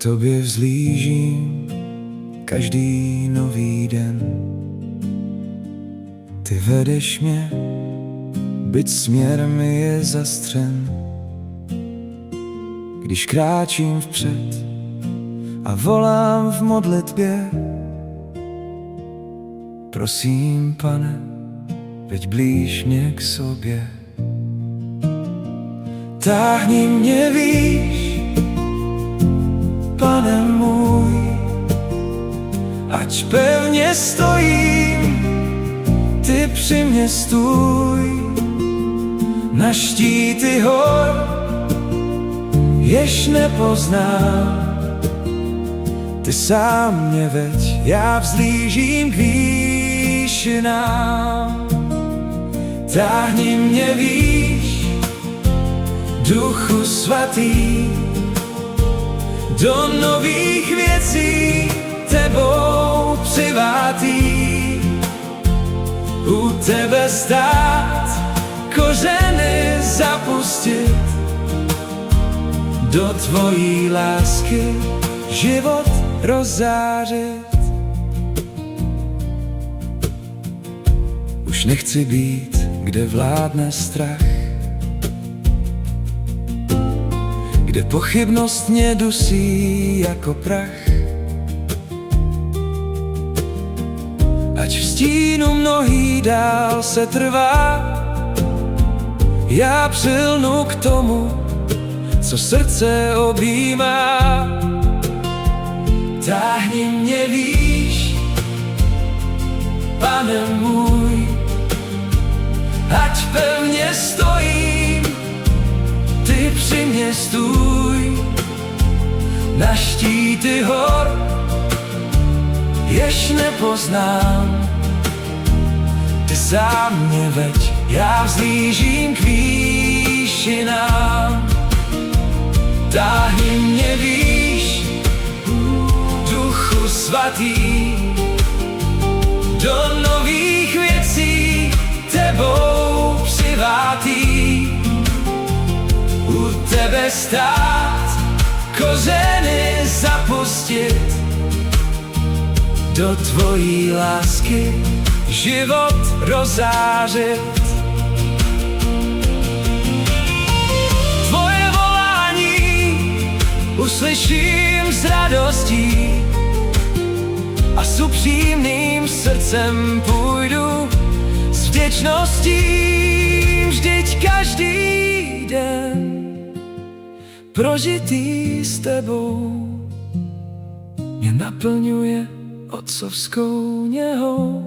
tobě vzlížím každý nový den. Ty vedeš mě, byť směr mi je zastřen. Když kráčím vpřed a volám v modlitbě, prosím, Pane, veď blíž mě k sobě. Táhni mě výš, Pane můj, ať pevně stojím, ty při mě stůj. Na štíty hor, jež nepoznám, ty sám mě veď, já vzlížím k výšinám. Táhni mě výš, Duchu svatý, do nových věcí tebou přivátý. U tebe stát, kořeny zapustit, do tvojí lásky život rozzářit. Už nechci být, kde vládne strach, kde pochybnost mě dusí jako prach. Ať v stínu mnohý dál se trvá, já přilnu k tomu, co srdce objímá. Táhni mě výš, Pane můj, ať pevně stojím, ty při mě stůj. Na štíty hor, jež nepoznám, ty sám mě veď, já vzlížím k výšinám. Táhni mě výš, Duchu svatý, do nových věcí tebou přivátý. U tebe stát, kořeny zapustit, do tvojí lásky život rozzářit. Tvoje volání uslyším s radostí a s upřímným srdcem půjdu s vděčností. Vždyť každý den prožitý s tebou mě naplňuje otcovskou něhou.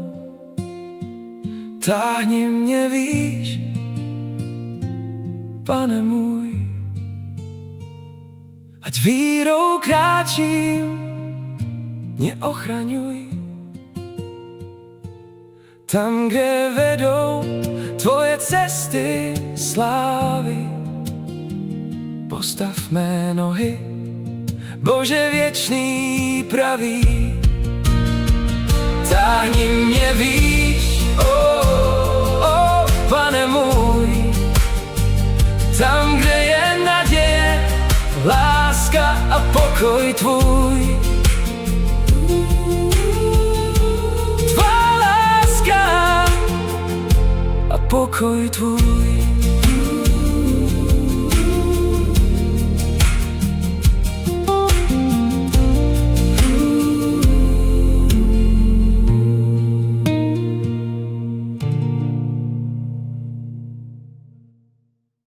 Táhni mě výš, Pane můj, ať vírou kráčím, mě ochraňuj. Tam, kde vedou tvoje cesty slávy, postav mé nohy, Bože věčný pravý. Táhni mě výš, Pane můj, tam, kde je naděje, láska a pokoj tvůj. Tvá láska a pokoj tvůj.